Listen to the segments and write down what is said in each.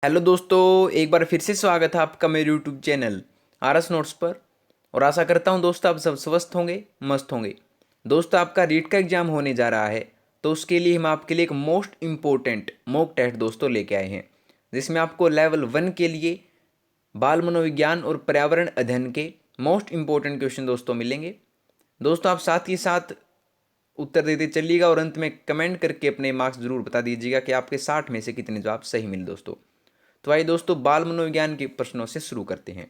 Hello दोस्तों, एक बार फिर से स्वागत है आपका मेरे यूट्यूब चैनल आरएस नोट्स पर। और आशा करता हूं दोस्तों आप सब स्वस्थ होंगे, मस्त होंगे। दोस्तों आपका रीट का एग्जाम होने जा रहा है, तो उसके लिए हम आपके लिए एक मोस्ट इम्पोर्टेंट मॉक टेस्ट दोस्तों लेके आए हैं, जिसमें आपको लेवल 1 के लिए बाल मनोविज्ञान और पर्यावरण अध्ययन के मोस्ट इम्पोर्टेंट क्वेश्चन दोस्तों मिलेंगे। दोस्तों आप साथ ही साथ उत्तर देते चलिएगा और अंत में कमेंट करके अपने मार्क्स जरूर बता दीजिएगा कि आपके 60 में से कितने जवाब सही मिले दोस्तों। तो आइए दोस्तों बाल मनोविज्ञान के प्रश्नों से शुरू करते हैं।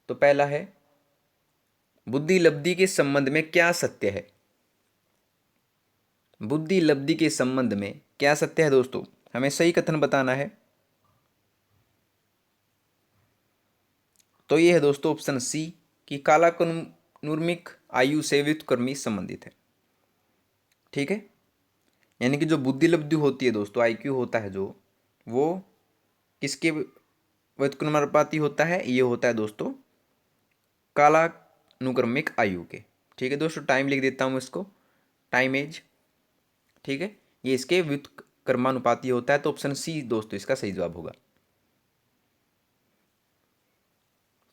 तो पहला है, बुद्धि लब्धि के संबंध में क्या सत्य है? बुद्धि लब्धि के संबंध में क्या सत्य है दोस्तों? हमें सही कथन बताना है। तो ये है दोस्तों ऑप्शन सी कि कालानुर्मिक आयु से व्युत्क्रमी संबंधित है। ठीक है, यानी कि जो बुद्धि लब्धि होती है दोस्तों, आईक्यू होता है जो, वो किसके व्युत्क्रमानुपाती होता है? ये होता है दोस्तों कालानुक्रमिक आयु के। ठीक है दोस्तों, टाइम लिख देता हूँ इसको, टाइम एज। ठीक है, ये इसके व्युत्क्रमानुपाती होता है, तो ऑप्शन सी दोस्तों इसका सही जवाब होगा।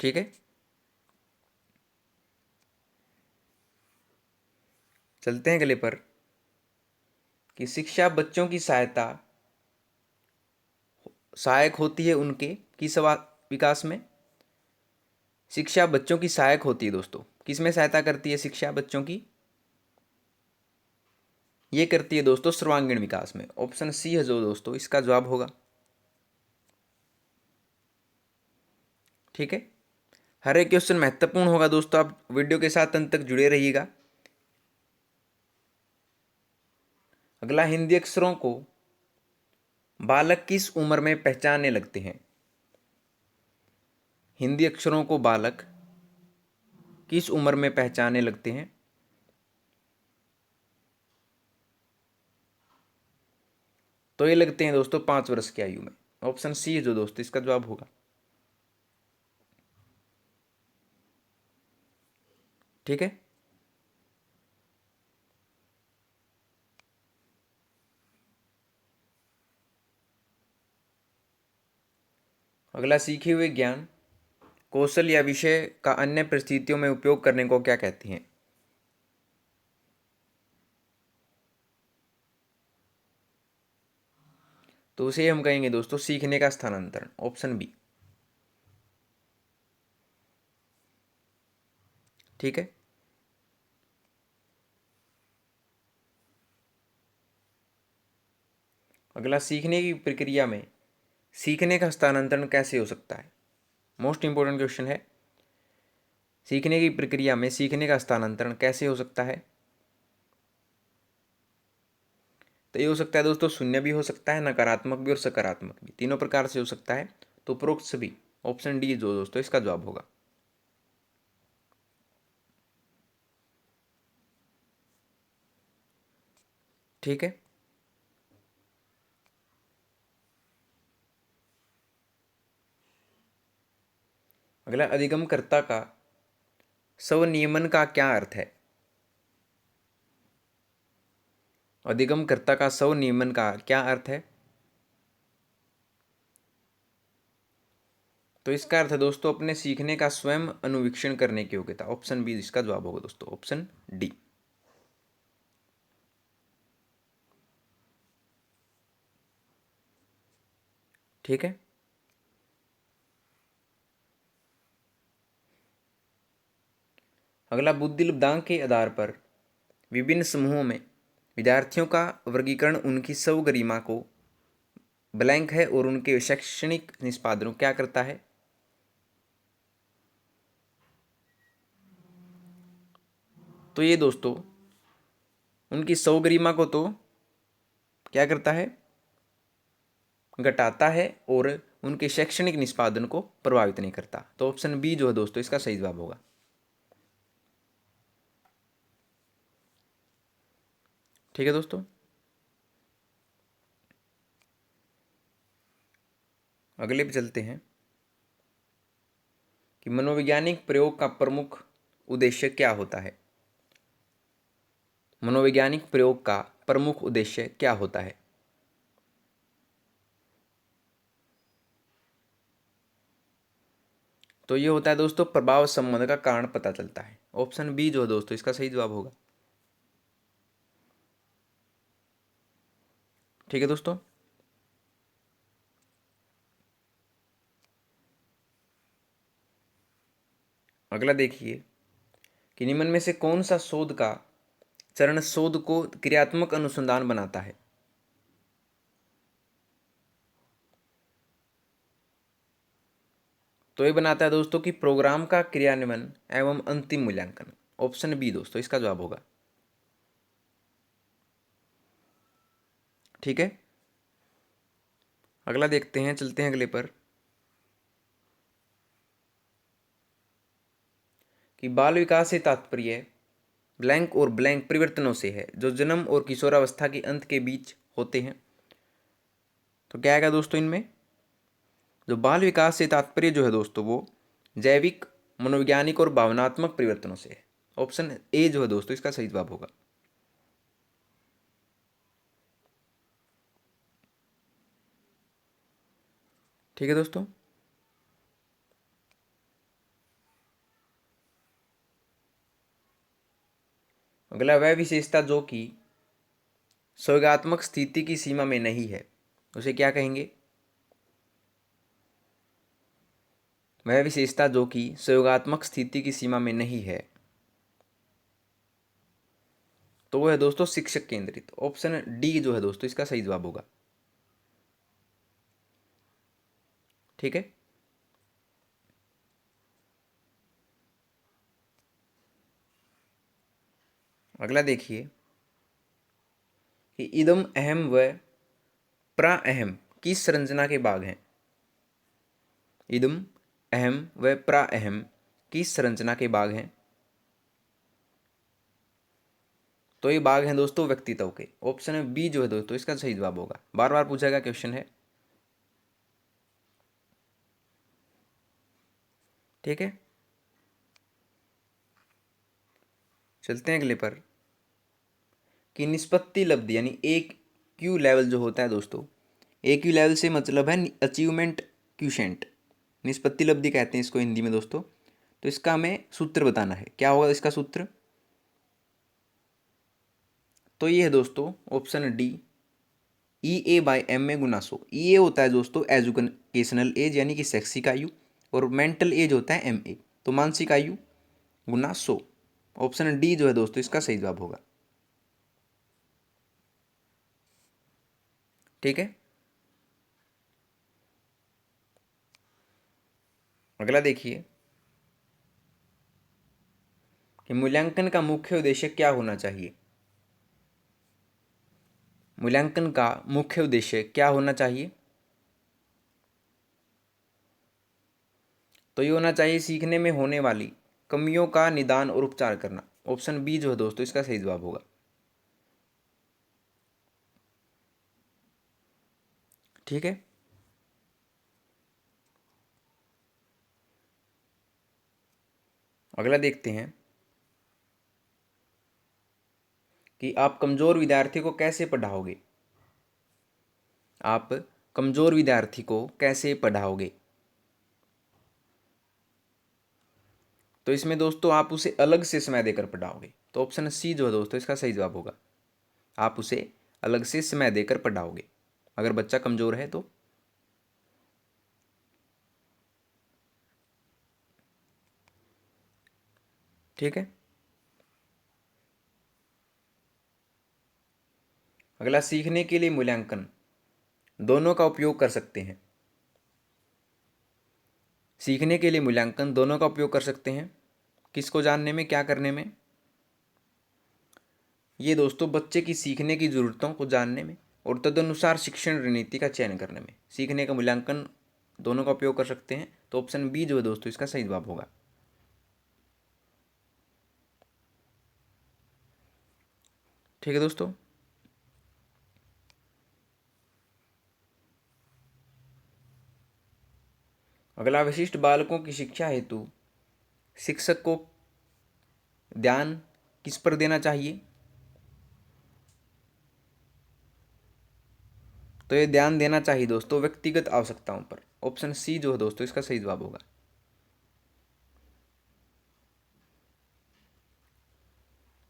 ठीक है, चलते हैं अगले पर कि शिक्षा बच्चों की सहायक होती है उनके किस विकास में? शिक्षा बच्चों की सहायक होती है दोस्तों, किस में सहायता करती है शिक्षा बच्चों की? ये करती है दोस्तों सर्वांगीण विकास में। ऑप्शन सी है जो दोस्तों इसका जवाब होगा। ठीक है, हर एक क्वेश्चन महत्वपूर्ण होगा दोस्तों, आप वीडियो के साथ अंत तक जुड़े रहिएगा। अगला, हिंदी अक्षरों को बालक किस उम्र में पहचानने लगते हैं? हिंदी अक्षरों को बालक किस उम्र में पहचानने लगते हैं? तो ये लगते हैं दोस्तों 5 वर्ष की आयु में। ऑप्शन सी है जो दोस्तों इसका जवाब होगा। ठीक है, अगला, सीखे हुए ज्ञान कौशल या विषय का अन्य परिस्थितियों में उपयोग करने को क्या कहते हैं? तो उसे हम कहेंगे दोस्तों सीखने का स्थानांतरण। Option B. ठीक है, अगला, सीखने की प्रक्रिया में सीखने का स्थानांतरण कैसे हो सकता है? मोस्ट इंपोर्टेंट क्वेश्चन है, सीखने की प्रक्रिया में सीखने का स्थानांतरण कैसे हो सकता है? तो ये हो सकता है दोस्तों शून्य भी हो सकता है, नकारात्मक भी और सकारात्मक भी, तीनों प्रकार से हो सकता है। तो उपरोक्त सभी, ऑप्शन डी जो दोस्तों इसका जवाब होगा। ठीक है, अगला, अधिगमकर्ता का स्वनियमन का क्या अर्थ है? अधिगमकर्ता का स्वनियमन का क्या अर्थ है? तो इसका अर्थ है दोस्तों अपने सीखने का स्वयं अनुवीक्षण करने की योग्यता। ऑप्शन बी इसका जवाब होगा दोस्तों, ऑप्शन डी। ठीक है, अगला, बुद्धि लब्धांक के आधार पर विभिन्न समूहों में विद्यार्थियों का वर्गीकरण उनकी स्वगरिमा को ब्लैंक है और उनके शैक्षणिक निष्पादनों क्या करता है? तो ये दोस्तों उनकी स्वगरिमा को तो क्या करता है? घटाता है, और उनके शैक्षणिक निष्पादन को प्रभावित नहीं करता। तो ऑप्शन बी जो है दोस्तों इसका सही जवाब होगा। ठीक है दोस्तों, अगले पे चलते हैं कि मनोवैज्ञानिक प्रयोग का प्रमुख उद्देश्य क्या होता है? मनोवैज्ञानिक प्रयोग का प्रमुख उद्देश्य क्या होता है? तो ये होता है दोस्तों प्रभाव संबंध का कारण पता चलता है। ऑप्शन बी जो है दोस्तों इसका सही जवाब होगा। ठीक है दोस्तों। अगला देखिए कि निम्न में से कौन सा शोध का चरण शोध को क्रियात्मक अनुसंधान बनाता है। तो ये बनाता है दोस्तों कि प्रोग्राम का क्रियान्वयन एवं अंतिम मूल्यांकन। ऑप्शन बी दोस्तों इसका जवाब होगा। ठीक है। अगला देखते हैं, चलते हैं अगले पर कि बाल विकास से तात्पर्य ब्लैंक और ब्लैंक परिवर्तनों से है जो जन्म और किशोरावस्था के अंत के बीच होते हैं। तो क्या आएगा दोस्तों इनमें, जो बाल विकास से तात्पर्य जो है दोस्तों वो जैविक, मनोवैज्ञानिक और भावनात्मक परिवर्तनों से है। ऑप्शन ए जो है दोस्तों इसका सही जवाब होगा। ठीक है दोस्तों। अगला वह विशेषता जो कि संयोगात्मक स्थिति की सीमा में नहीं है उसे क्या कहेंगे। वह विशेषता जो कि संयोगात्मक स्थिति की सीमा में नहीं है तो वो है दोस्तों शिक्षक केंद्रित। ऑप्शन डी जो है दोस्तों इसका सही जवाब होगा। ठीक है। अगला देखिए कि इदम अहम व प्राअहम किस संरचना के भाग हैं। इदम अहम व प्राअहम किस संरचना के भाग हैं। तो ये भाग हैं दोस्तों व्यक्तित्व के। ऑप्शन बी जो है दोस्तों इसका सही जवाब होगा। बार बार पूछा गया क्वेश्चन है। ठीक है। चलते हैं अगले पर कि निष्पत्ति लब्धि यानी एक क्यू लेवल जो होता है दोस्तों, ए क्यू लेवल से मतलब है अचीवमेंट क्यूशेंट, निष्पत्ति लब्धि कहते हैं इसको हिंदी में दोस्तों। तो इसका हमें सूत्र बताना है, क्या होगा इसका सूत्र। तो ये है दोस्तों option D, E A by M में गुना 100। ई ए होता है दोस्तों एजुकेशनल एज यानी कि शैक्षिक आयु, और मेंटल एज होता है एम ए, तो मानसिक आयु गुना 100। ऑप्शन डी जो है दोस्तों इसका सही जवाब होगा। ठीक है। अगला देखिए कि मूल्यांकन का मुख्य उद्देश्य क्या होना चाहिए। मूल्यांकन का मुख्य उद्देश्य क्या होना चाहिए। तो ये होना चाहिए सीखने में होने वाली कमियों का निदान और उपचार करना। ऑप्शन बी जो है दोस्तों इसका सही जवाब होगा। ठीक है। अगला देखते हैं कि आप कमजोर विद्यार्थी को कैसे पढ़ाओगे। आप कमजोर विद्यार्थी को कैसे पढ़ाओगे। तो इसमें दोस्तों आप उसे अलग से समय देकर पढ़ाओगे। तो ऑप्शन सी जो है दोस्तों इसका सही जवाब होगा। आप उसे अलग से समय देकर पढ़ाओगे अगर बच्चा कमजोर है तो। ठीक है। अगला सीखने के लिए मूल्यांकन दोनों का उपयोग कर सकते हैं। सीखने के लिए मूल्यांकन दोनों का उपयोग कर सकते हैं, किसको जानने में, क्या करने में। ये दोस्तों बच्चे की सीखने की ज़रूरतों को जानने में और तदनुसार शिक्षण रणनीति का चयन करने में सीखने का मूल्यांकन दोनों का उपयोग कर सकते हैं। तो ऑप्शन बी जो है दोस्तों इसका सही जवाब होगा। ठीक है दोस्तों। अगला विशिष्ट बालकों की शिक्षा हेतु शिक्षक को ध्यान किस पर देना चाहिए। तो ये ध्यान देना चाहिए दोस्तों व्यक्तिगत आवश्यकताओं पर। ऑप्शन सी जो है दोस्तों इसका सही जवाब होगा।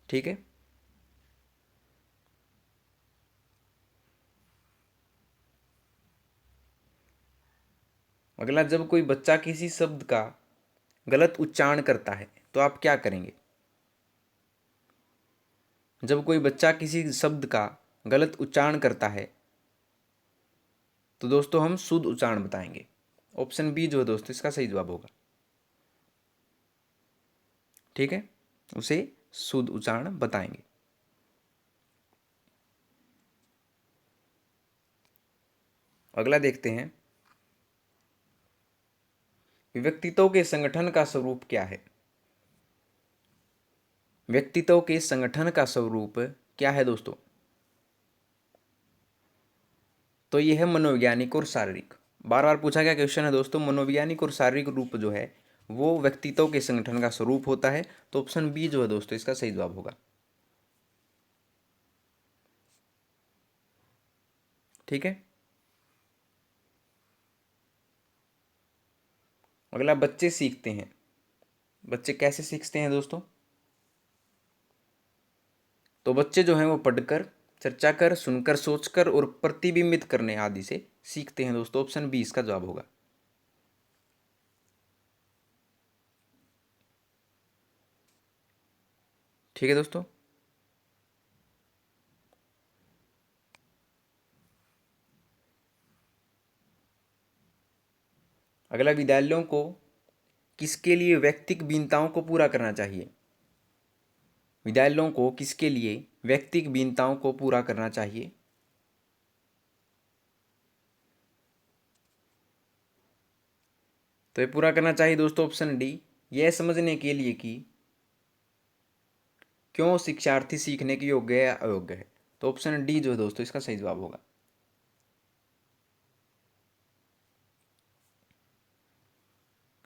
ठीक है। अगला, जब कोई बच्चा किसी शब्द का गलत उच्चारण करता है तो आप क्या करेंगे? जब कोई बच्चा किसी शब्द का गलत उच्चारण करता है तो दोस्तों हम शुद्ध उच्चारण बताएंगे। ऑप्शन बी जो है दोस्तों इसका सही जवाब होगा। ठीक है, उसे शुद्ध उच्चारण बताएंगे। अगला देखते हैं, व्यक्तित्व के संगठन का स्वरूप क्या है? व्यक्तित्व के संगठन का स्वरूप क्या है दोस्तों? तो ये है मनोवैज्ञानिक और शारीरिक। बार बार पूछा गया क्वेश्चन है दोस्तों, मनोवैज्ञानिक और शारीरिक रूप जो है वो व्यक्तित्व के संगठन का स्वरूप होता है। तो ऑप्शन बी जो है दोस्तों इसका सही जवाब होगा। ठीक है। अगला, बच्चे सीखते हैं। बच्चे कैसे सीखते हैं दोस्तों? तो बच्चे जो हैं वो पढ़कर, चर्चा कर, सुनकर, सोचकर और प्रतिबिंबित करने आदि से सीखते हैं दोस्तों। ऑप्शन बी इसका जवाब होगा। ठीक है दोस्तों। अगला, विद्यालयों को किसके लिए व्यक्तिक भिन्नताओं को पूरा करना चाहिए? विद्यालयों को किसके लिए व्यक्तिक भिन्नताओं को पूरा करना चाहिए? तो ये पूरा करना चाहिए दोस्तों ऑप्शन डी, यह समझने के लिए कि क्यों शिक्षार्थी सीखने के योग्य या अयोग्य है। तो ऑप्शन डी जो है दोस्तों इसका सही जवाब होगा।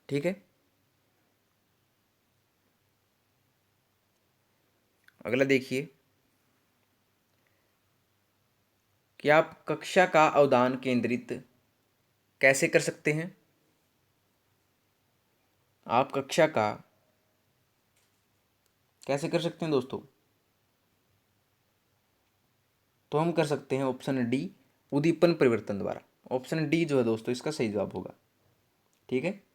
ठीक है। अगला देखिए कि आप कक्षा का अवधान केंद्रित कैसे कर सकते हैं? आप कक्षा का कैसे कर सकते हैं दोस्तों? तो हम कर सकते हैं ऑप्शन डी, उद्दीपन परिवर्तन द्वारा। ऑप्शन डी जो है दोस्तों इसका सही जवाब होगा। ठीक है।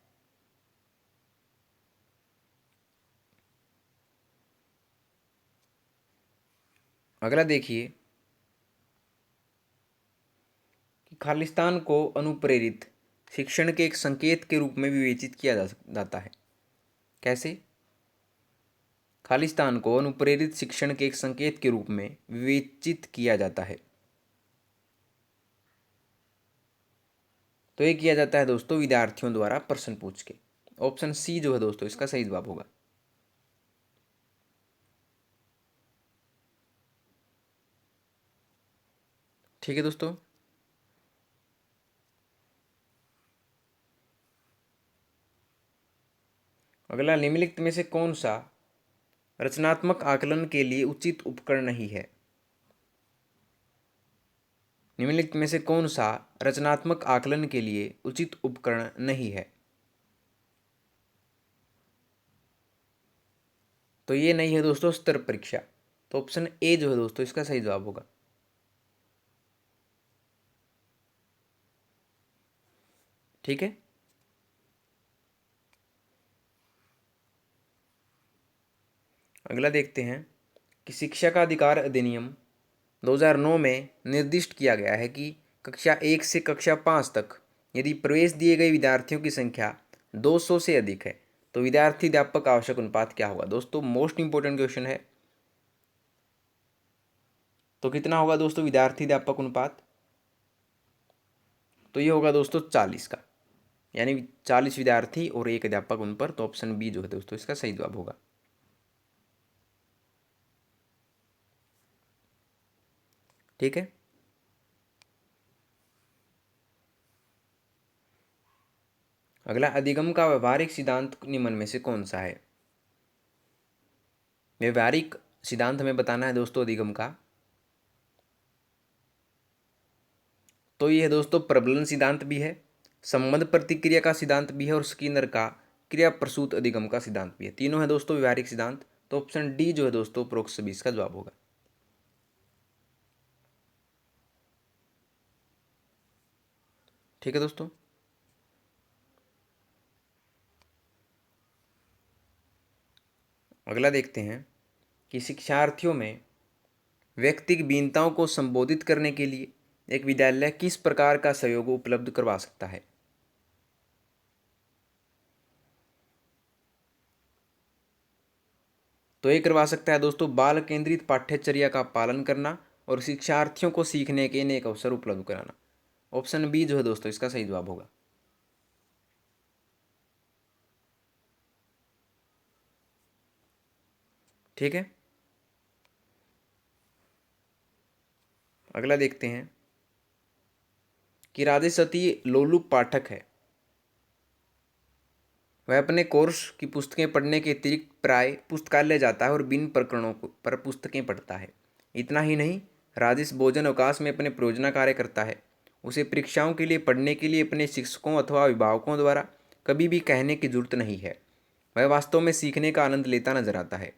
अगला देखिए कि खालिस्तान को अनुप्रेरित शिक्षण के एक संकेत के रूप में विवेचित किया जाता है। कैसे? खालिस्तान को अनुप्रेरित शिक्षण के एक संकेत के रूप में विवेचित किया जाता है। तो ये किया जाता है दोस्तों विद्यार्थियों द्वारा प्रश्न पूछ के। ऑप्शन सी जो है दोस्तों इसका सही जवाब होगा। ठीक है दोस्तों। अगला, निम्नलिखित में से कौन सा रचनात्मक आकलन के लिए उचित उपकरण नहीं है? निम्नलिखित में से कौन सा रचनात्मक आकलन के लिए उचित उपकरण नहीं है? तो ये नहीं है दोस्तों स्तर परीक्षा। तो ऑप्शन ए जो है दोस्तों इसका सही जवाब होगा। ठीक है। अगला देखते हैं कि शिक्षा का अधिकार अधिनियम 2009 में निर्दिष्ट किया गया है कि कक्षा 1 से कक्षा 5 तक यदि प्रवेश दिए गए विद्यार्थियों की संख्या 200 से अधिक है तो विद्यार्थी अध्यापक आवश्यक अनुपात क्या होगा? दोस्तों मोस्ट इंपोर्टेंट क्वेश्चन है। तो कितना होगा दोस्तों विद्यार्थी अध्यापक अनुपात? तो ये होगा दोस्तों 40 का, यानी 40 विद्यार्थी और एक अध्यापक उन पर। तो ऑप्शन बी जो है दोस्तों इसका सही जवाब होगा। ठीक है। अगला, अधिगम का व्यवहारिक सिद्धांत निम्न में से कौन सा है? व्यवहारिक सिद्धांत हमें बताना है दोस्तों अधिगम का। तो ये है दोस्तों प्रबलन सिद्धांत भी है, संबंध प्रतिक्रिया का सिद्धांत भी है और स्किनर का क्रिया प्रसूत अधिगम का सिद्धांत भी है। तीनों है दोस्तों व्यवहारिक सिद्धांत। तो ऑप्शन डी जो है दोस्तों उपरोक्त सभी इसका जवाब होगा। ठीक है दोस्तों। अगला देखते हैं कि शिक्षार्थियों में व्यक्तिगत भिन्नताओं को संबोधित करने के लिए एक विद्यालय किस प्रकार का सहयोग उपलब्ध करवा सकता है। तो ये करवा सकता है दोस्तों बाल केंद्रित पाठ्यचर्या का पालन करना और शिक्षार्थियों को सीखने के अनेक अवसर उपलब्ध कराना। ऑप्शन बी जो है दोस्तों इसका सही जवाब होगा। ठीक है। अगला देखते हैं कि राजेश सती लोलुप पाठक है। वह अपने कोर्स की पुस्तकें पढ़ने के अतिरिक्त प्राय पुस्तकालय जाता है और विभिन्न प्रकरणों पर पुस्तकें पढ़ता है। इतना ही नहीं, राजेश भोजन अवकाश में अपने परियोजना कार्य करता है। उसे परीक्षाओं के लिए पढ़ने के लिए अपने शिक्षकों अथवा अभिभावकों द्वारा कभी भी कहने की जरूरत नहीं है। वह वास्तव में सीखने का आनंद लेता नजर आता है।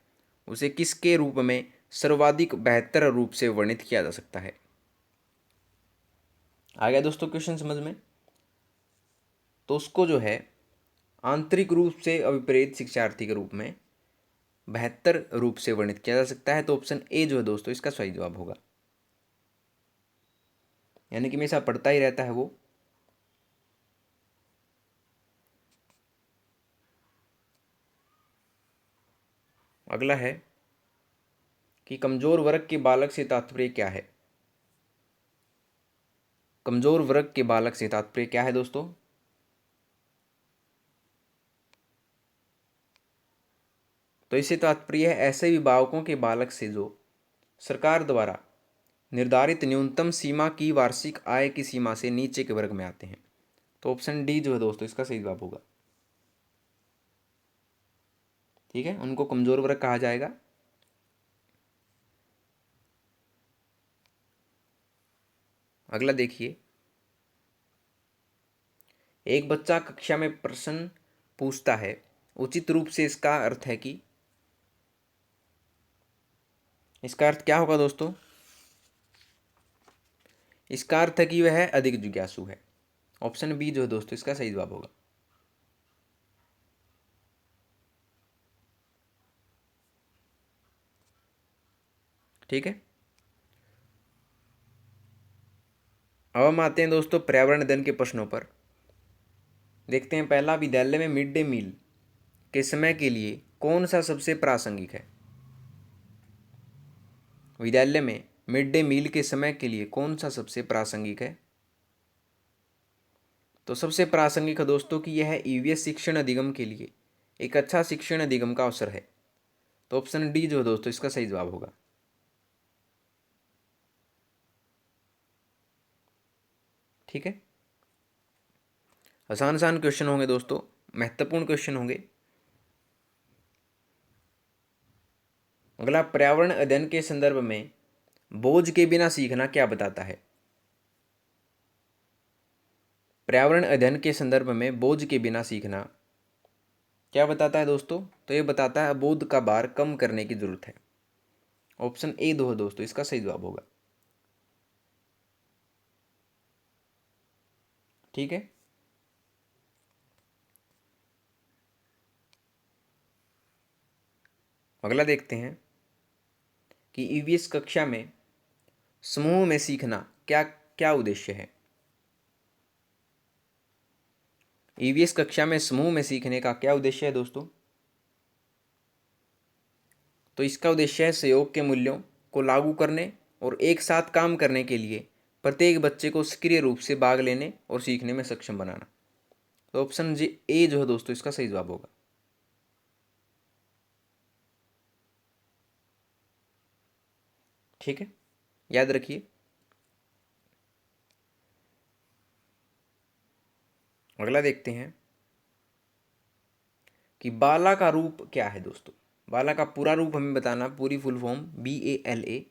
उसे किसके रूप में सर्वाधिक बेहतर रूप से वर्णित किया जा सकता है। आ गया दोस्तों क्वेश्चन समझ में। तो उसको जो है आंतरिक रूप से अविपरीत शिक्षार्थी के रूप में बेहतर रूप से वर्णित किया जा सकता है। तो ऑप्शन ए जो है दोस्तों इसका सही जवाब होगा। यानी कि हमेशा पढ़ता ही रहता है वो। अगला है कि कमजोर वर्ग के बालक से तात्पर्य क्या है। कमजोर वर्ग के बालक से तात्पर्य क्या है दोस्तों। तो इससे तात्पर्य है ऐसे अभिभावकों के बालक से जो सरकार द्वारा निर्धारित न्यूनतम सीमा की वार्षिक आय की सीमा से नीचे के वर्ग में आते हैं। तो ऑप्शन डी जो है दोस्तों इसका सही जवाब होगा। ठीक है, उनको कमजोर वर्ग कहा जाएगा। अगला देखिए, एक बच्चा कक्षा में प्रश्न पूछता है। उचित रूप से इसका अर्थ है कि इसका अर्थ क्या होगा दोस्तों। इसका अर्थ है कि वह अधिक जिज्ञासु है। ऑप्शन बी जो है दोस्तों इसका सही जवाब होगा। ठीक है। अब हम आते हैं दोस्तों पर्यावरण अध्ययन के प्रश्नों पर। देखते हैं पहला, विद्यालय में मिड डे मील के समय के लिए कौन सा सबसे प्रासंगिक है। विद्यालय में मिड डे मील के समय के लिए कौन सा सबसे प्रासंगिक है। तो सबसे प्रासंगिक है दोस्तों कि यह ईवीएस शिक्षण अधिगम के लिए एक अच्छा शिक्षण अधिगम का अवसर है। तो ऑप्शन डी जो है दोस्तों इसका सही जवाब होगा। ठीक है। आसान आसान क्वेश्चन होंगे दोस्तों, महत्वपूर्ण क्वेश्चन होंगे। अगला, पर्यावरण अध्ययन के संदर्भ में बोझ के बिना सीखना क्या बताता है। पर्यावरण अध्ययन के संदर्भ में बोझ के बिना सीखना क्या बताता है दोस्तों। तो ये बताता है बोध का भार कम करने की जरूरत है। ऑप्शन ए दो है दोस्तों इसका सही जवाब होगा। ठीक है। अगला देखते हैं कि ईवीएस कक्षा में समूह में सीखना क्या क्या उद्देश्य है। ईवीएस कक्षा में समूह में सीखने का क्या उद्देश्य है दोस्तों। तो इसका उद्देश्य है सहयोग के मूल्यों को लागू करने और एक साथ काम करने के लिए प्रत्येक बच्चे को सक्रिय रूप से भाग लेने और सीखने में सक्षम बनाना। तो ऑप्शन जी ए जो है दोस्तों इसका सही जवाब होगा। ठीक है, याद रखिए। अगला देखते हैं कि बाला का रूप क्या है दोस्तों। बाला का पूरा रूप हमें बताना, पूरी फुल फॉर्म BALA।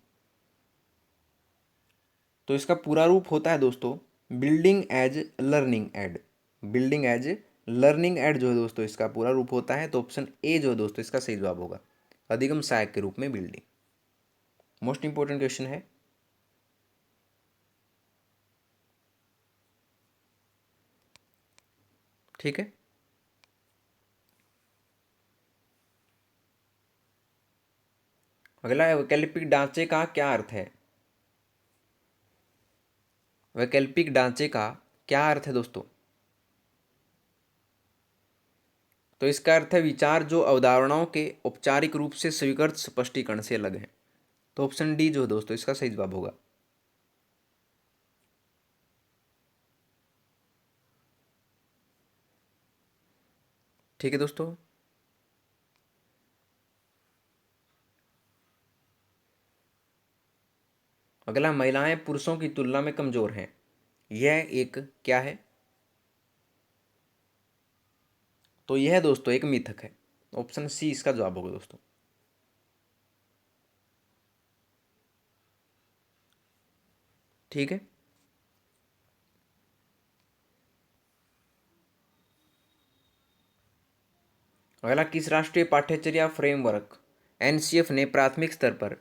तो इसका पूरा रूप होता है दोस्तों building as learning aid. Building as learning aid जो है दोस्तों इसका पूरा रूप होता है। तो ऑप्शन ए जो है दोस्तों इसका सही जवाब होगा। अधिगम सहायक के रूप में बिल्डिंग। मोस्ट इंपॉर्टेंट क्वेश्चन है। ठीक है। अगला है वैकल्पिक ढांचे का क्या अर्थ है। वैकल्पिक ढांचे का क्या अर्थ है दोस्तों। तो इसका अर्थ है विचार जो अवधारणाओं के औपचारिक रूप से स्वीकृत स्पष्टीकरण से अलग है। तो ऑप्शन डी जो है दोस्तों इसका सही जवाब होगा। ठीक है दोस्तों। अगला, महिलाएं पुरुषों की तुलना में कमजोर हैं, यह एक क्या है। तो यह दोस्तों एक मिथक है। ऑप्शन सी इसका जवाब होगा दोस्तों। ठीक है। अगला, किस राष्ट्रीय पाठ्यचर्या फ्रेमवर्क एनसीएफ ने प्राथमिक स्तर पर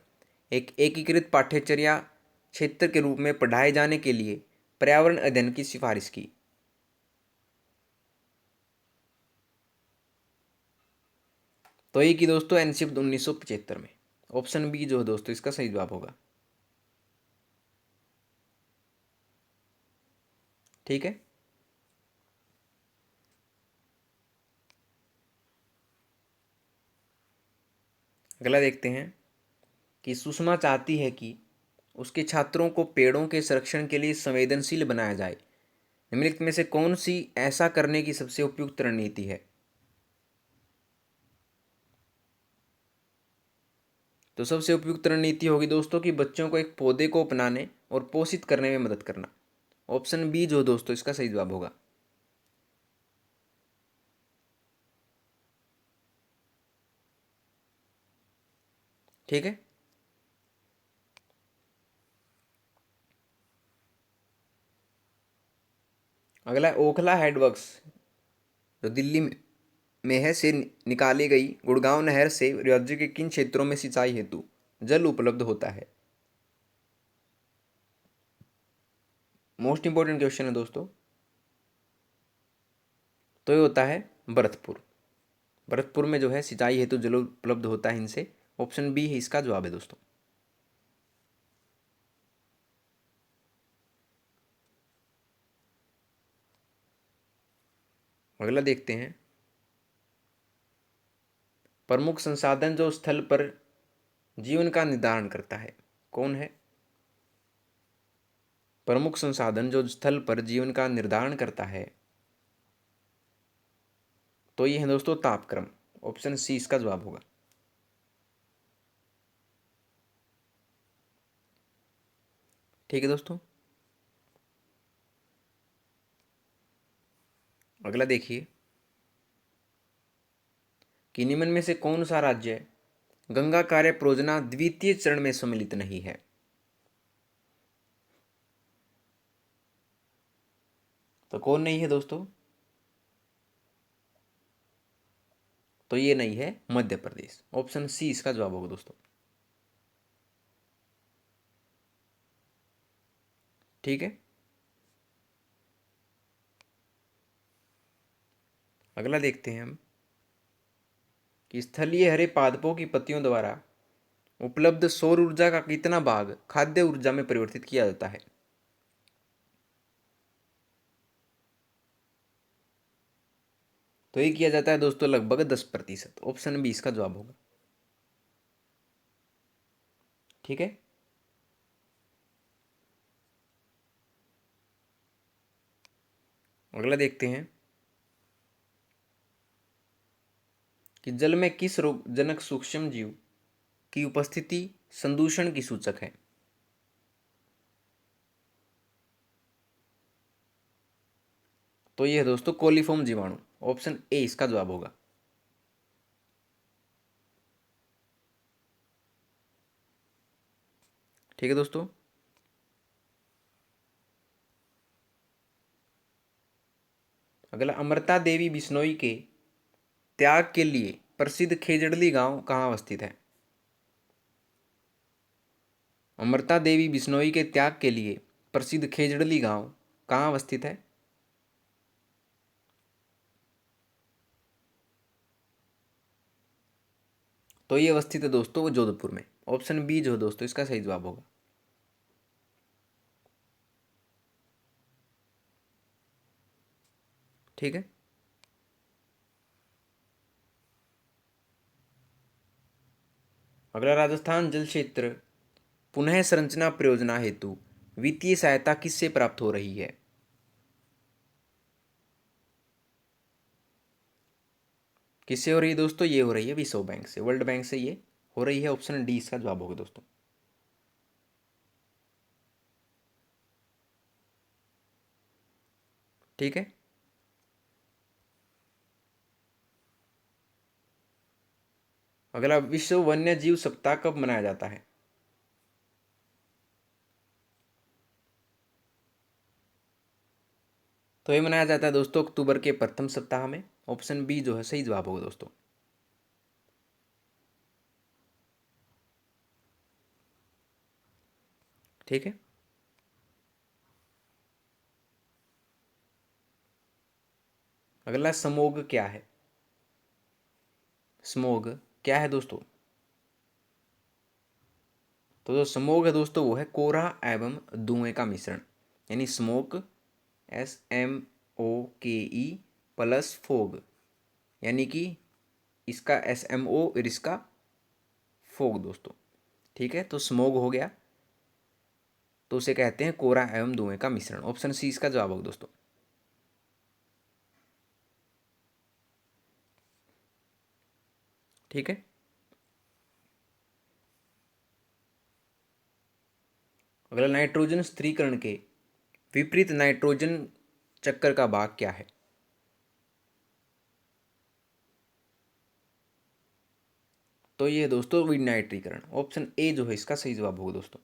एक एकीकृत पाठ्यचर्या क्षेत्र के रूप में पढ़ाए जाने के लिए पर्यावरण अध्ययन की सिफारिश की। तो ये की दोस्तों एनसीएफ 1975 में। ऑप्शन बी जो है दोस्तों इसका सही जवाब होगा। ठीक है। अगला देखते हैं कि सुषमा चाहती है कि उसके छात्रों को पेड़ों के संरक्षण के लिए संवेदनशील बनाया जाए। निम्नलिखित में से कौन सी ऐसा करने की सबसे उपयुक्त रणनीति है। तो सबसे उपयुक्त रणनीति होगी दोस्तों कि बच्चों को एक पौधे को अपनाने और पोषित करने में मदद करना। ऑप्शन बी जो दोस्तों इसका सही जवाब होगा। ठीक है। अगला है ओखला हेडवर्क्स जो दिल्ली में है से निकाली गई गुड़गांव नहर से राज्य के किन क्षेत्रों में सिंचाई हेतु जल उपलब्ध होता है। मोस्ट इंपॉर्टेंट क्वेश्चन है दोस्तों। तो ये होता है भरतपुर। भरतपुर में जो है सिंचाई हेतु जल उपलब्ध होता है इनसे। ऑप्शन बी ही इसका जवाब है दोस्तों। अगला देखते हैं, प्रमुख संसाधन जो स्थल पर जीवन का निर्धारण करता है, कौन है। प्रमुख संसाधन जो स्थल पर जीवन का निर्धारण करता है, तो ये है दोस्तों तापक्रम। ऑप्शन सी इसका जवाब होगा। ठीक है दोस्तों। अगला देखिए कि निम्न में से कौन सा राज्य गंगा कार्य परियोजना द्वितीय चरण में सम्मिलित नहीं है। तो कौन नहीं है दोस्तों। तो ये नहीं है मध्य प्रदेश। ऑप्शन सी इसका जवाब होगा दोस्तों। ठीक है। अगला देखते हैं हम कि स्थलीय हरे पादपों की पत्तियों द्वारा उपलब्ध सौर ऊर्जा का कितना भाग खाद्य ऊर्जा में परिवर्तित किया जाता है। तो ये किया जाता है दोस्तों लगभग 10%। ऑप्शन बी इसका जवाब होगा। ठीक है। अगला देखते हैं कि जल में किस रोगजनक सूक्ष्म जीव की उपस्थिति संदूषण की सूचक है। तो ये है दोस्तों कोलीफॉर्म जीवाणु। ऑप्शन ए इसका जवाब होगा। ठीक है दोस्तों। अगला, अमृता देवी बिश्नोई के त्याग के लिए प्रसिद्ध खेजड़ली गांव कहाँ अवस्थित है? अमृता देवी बिश्नोई के त्याग के लिए प्रसिद्ध खेजड़ली गांव कहाँ अवस्थित है? तो ये अवस्थित है दोस्तों वो जोधपुर में। ऑप्शन बी जो है दोस्तों इसका सही जवाब होगा। ठीक है। अगला, राजस्थान जल क्षेत्र पुनः संरचना परियोजना हेतु वित्तीय सहायता किससे प्राप्त हो रही है? किससे हो रही है दोस्तों? ये हो रही है विश्व बैंक से, वर्ल्ड बैंक से ये हो रही है। ऑप्शन डी इसका जवाब होगा दोस्तों। ठीक है। अगला, विश्व वन्य जीव सप्ताह कब मनाया जाता है? तो ये मनाया जाता है दोस्तों अक्टूबर के प्रथम सप्ताह में। ऑप्शन बी जो है सही जवाब होगा दोस्तों। ठीक है। अगला, समोग क्या है? स्मोग क्या है दोस्तों? तो जो स्मोग है दोस्तों वो है कोहरा एवं धुएं का मिश्रण, यानी स्मोक, SMOKE प्लस फोग, यानी कि इसका SMO और इसका फोग दोस्तों। ठीक है, तो स्मोग हो गया, तो उसे कहते हैं कोहरा एवं धुएं का मिश्रण। ऑप्शन सी इसका जवाब होगा दोस्तों। ठीक है। अगला, नाइट्रोजन स्थिरीकरण के विपरीत नाइट्रोजन चक्कर का भाग क्या है? तो ये दोस्तों विनाइट्रीकरण। ऑप्शन ए जो है इसका सही जवाब होगा दोस्तों।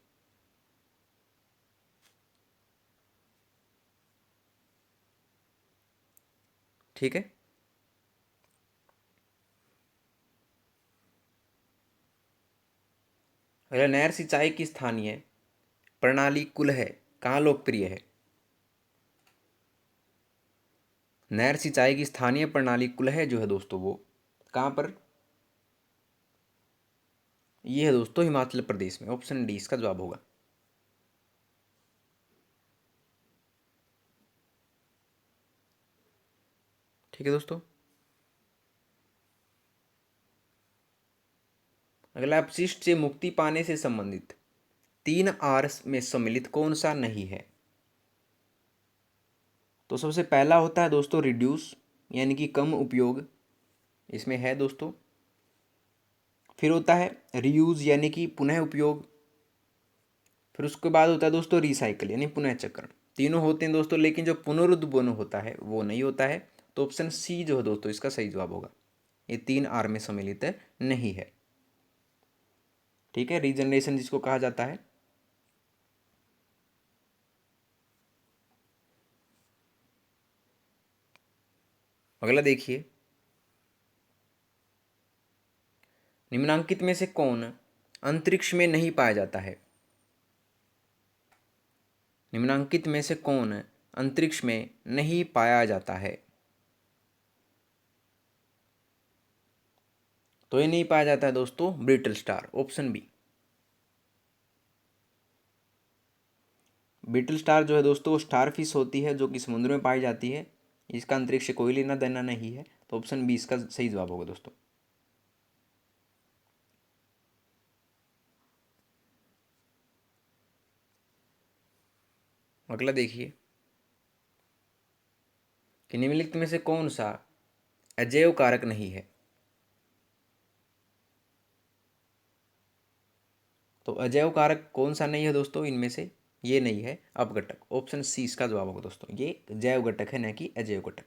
ठीक है। अगला, नहर सिंचाई की स्थानीय प्रणाली कुलह कहाँ लोकप्रिय है? नहर सिंचाई की स्थानीय प्रणाली कुलह जो है दोस्तों वो कहाँ पर? ये है दोस्तों हिमाचल प्रदेश में। ऑप्शन डी इसका जवाब होगा। ठीक है दोस्तों। अगला, अपशिष्ट से मुक्ति पाने से संबंधित 3 R में सम्मिलित कौन सा नहीं है? तो सबसे पहला होता है दोस्तों रिड्यूस, यानी कि कम उपयोग, इसमें है दोस्तों। फिर होता है रीयूज, यानी कि पुनः उपयोग। फिर उसके बाद होता है दोस्तों रिसाइकल, यानी पुनः चक्रण। तीनों होते हैं दोस्तों, लेकिन जो पुनरुद्भवन होता है वो नहीं होता है। तो ऑप्शन सी जो है दोस्तों इसका सही जवाब होगा। ये 3 R में सम्मिलित नहीं है। ठीक है, रीजनरेशन जिसको कहा जाता है। अगला देखिए, निम्नांकित में से कौन अंतरिक्ष में नहीं पाया जाता है? निम्नांकित में से कौन अंतरिक्ष में नहीं पाया जाता है? तो ये नहीं पाया जाता है दोस्तों brittle star. Option B. Brittle star जो है दोस्तों वो स्टार फिश होती है जो कि समुद्र में पाई जाती है। इसका अंतरिक्ष से कोई लेना देना नहीं है। तो ऑप्शन बी इसका सही जवाब होगा दोस्तों। अगला देखिए कि निम्नलिखित में से कौन सा अजैव कारक नहीं है? तो अजैव कारक कौन सा नहीं है दोस्तों इनमें से? ये नहीं है अपघटक। ऑप्शन सी इसका जवाब होगा दोस्तों। ये जैव घटक है न कि अजैव घटक।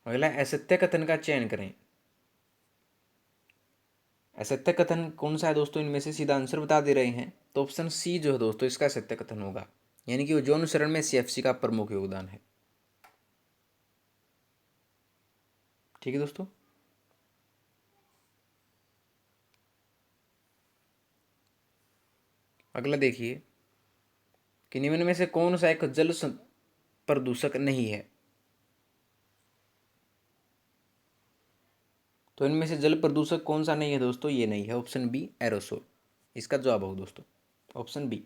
अगला, असत्य कथन का चयन करें। असत्य कथन कौन सा है दोस्तों, इनमें से सीधा आंसर बता दे रहे हैं, तो ऑप्शन सी जो है दोस्तों इसका सत्य कथन होगा, यानी कि वो यौन शरण में सीएफसी का प्रमुख योगदान है। ठीक है दोस्तों। अगला देखिए कि निम्न में से कौन सा एक जल प्रदूषक नहीं है। तो इनमें से जल प्रदूषक कौन सा नहीं है दोस्तों, ये नहीं है, ऑप्शन बी एरोसोल इसका जवाब होगा दोस्तों, ऑप्शन बी।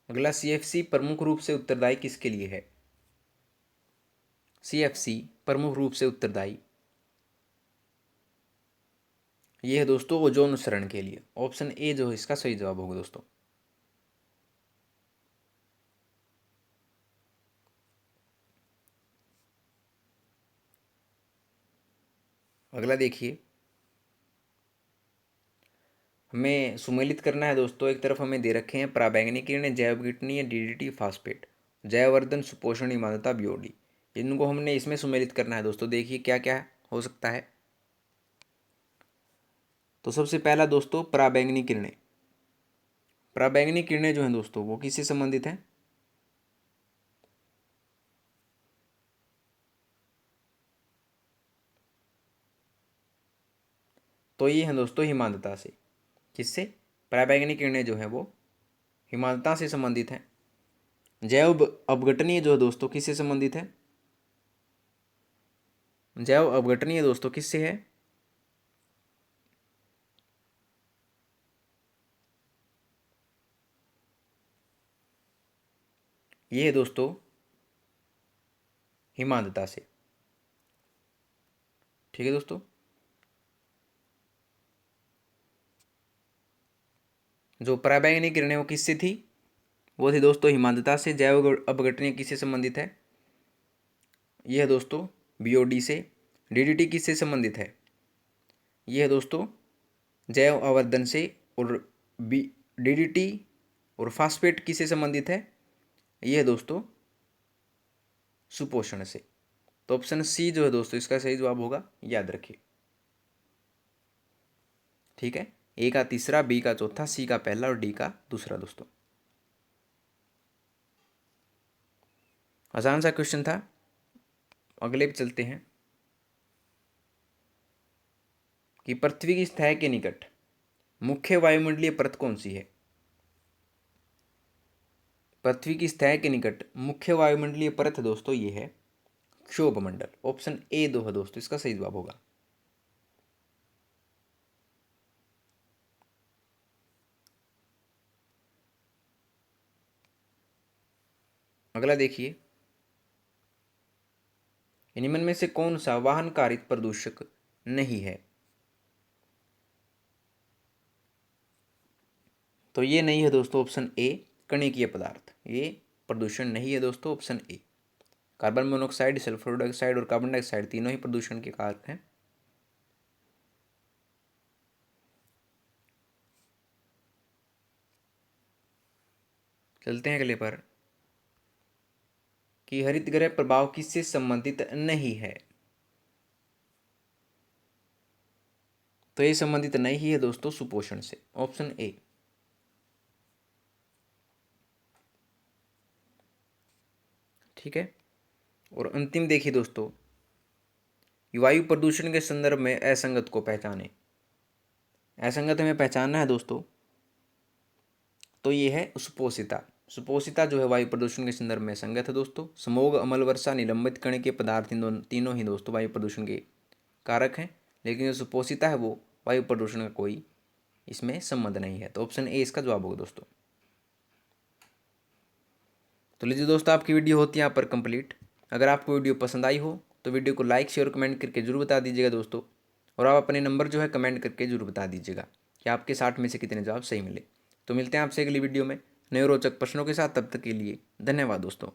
अगला सीएफसी प्रमुख रूप से उत्तरदायी किसके लिए है। सीएफसी प्रमुख रूप से उत्तरदायी ये है दोस्तों ओजोन क्षरण के लिए, ऑप्शन ए जो है इसका सही जवाब होगा दोस्तों। अगला देखिए, हमें सुमेलित करना है दोस्तों। एक तरफ हमें दे रखे हैं पराबैंगनी किरणें, जैव कीटनीय, डीडीटी, फास्फेट, जैववर्धन, सुपोषण, इमादता, बीओडी। इनको हमने इसमें सुमेलित करना है दोस्तों। देखिए क्या क्या हो सकता है। तो सबसे पहला दोस्तों पराबैंगनी किरणें। पराबैंगनी किरणें जो हैं दोस्तों वो किससे संबंधित हैं, तो ये हैं दोस्तों हिमांतता से। किससे, पराबैंगनी किरणें जो हैं वो हिमांतता से संबंधित हैं। जैव अपघटनीय जो है दोस्तों किससे संबंधित है, जैव अपघटनीय दोस्तों किससे है, ये है दोस्तों हिमांतता से। ठीक है दोस्तों। जो पराबैंगनी किरणें वो किससे थी, वो थी दोस्तों हिमांतता से। जैव अपघटनीय किससे संबंधित है, ये है दोस्तों बीओडी से। डीडीटी किससे संबंधित है, ये है दोस्तों जैव आवर्धन से। और बी डीडीटी और फास्फेट किससे संबंधित है, ये है दोस्तों सुपोषण से। तो ऑप्शन सी जो है दोस्तों इसका सही जवाब होगा, याद रखिए। ठीक है, ए का तीसरा, बी का चौथा, सी का पहला और डी का दूसरा दोस्तों। आसान सा क्वेश्चन था। अगले पे चलते हैं कि पृथ्वी की सतह के निकट मुख्य वायुमंडलीय परत कौन सी है। पृथ्वी की सतह के निकट मुख्य वायुमंडलीय परत दोस्तों ये है क्षोभ मंडल। ऑप्शन ए दो है दोस्तों इसका सही जवाब होगा। अगला देखिए, निम्न में से कौन सा वाहन कारित प्रदूषक नहीं है। तो ये नहीं है दोस्तों ऑप्शन ए कणिकीय पदार्थ, ये प्रदूषण नहीं है दोस्तों, option A. Carbon monoxide, sulphur dioxide और कार्बन डाइऑक्साइड तीनों ही प्रदूषण के कारक हैं। चलते हैं अगले पर कि हरित गृह प्रभाव किससे संबंधित नहीं है। तो ये संबंधित नहीं है दोस्तों सुपोषण से, ऑप्शन ए। ठीक है, और अंतिम देखिए दोस्तों, वायु प्रदूषण के संदर्भ में असंगत को पहचाने। असंगत हमें पहचानना है दोस्तों, तो ये है सुपोषिता। सुपोषिता जो है वायु प्रदूषण के संदर्भ में संगत है दोस्तों। समोग, अम्ल वर्षा, निलंबित कण के पदार्थ तीनों ही दोस्तों वायु प्रदूषण के कारक हैं, लेकिन जो सुपोषिता है वो वायु प्रदूषण का कोई इसमें संबंध नहीं है। तो ऑप्शन ए इसका जवाब होगा दोस्तों। तो लीजिए दोस्तों, आपकी वीडियो होती है यहाँ पर कंप्लीट। अगर आपको वीडियो पसंद आई हो तो वीडियो को लाइक, शेयर, कमेंट करके जरूर बता दीजिएगा दोस्तों। और आप अपने नंबर जो है कमेंट करके जरूर बता दीजिएगा कि आपके 60 में से कितने जवाब सही मिले। तो मिलते हैं आपसे अगली वीडियो में नए रोचक प्रश्नों के साथ। तब तक के लिए धन्यवाद दोस्तों।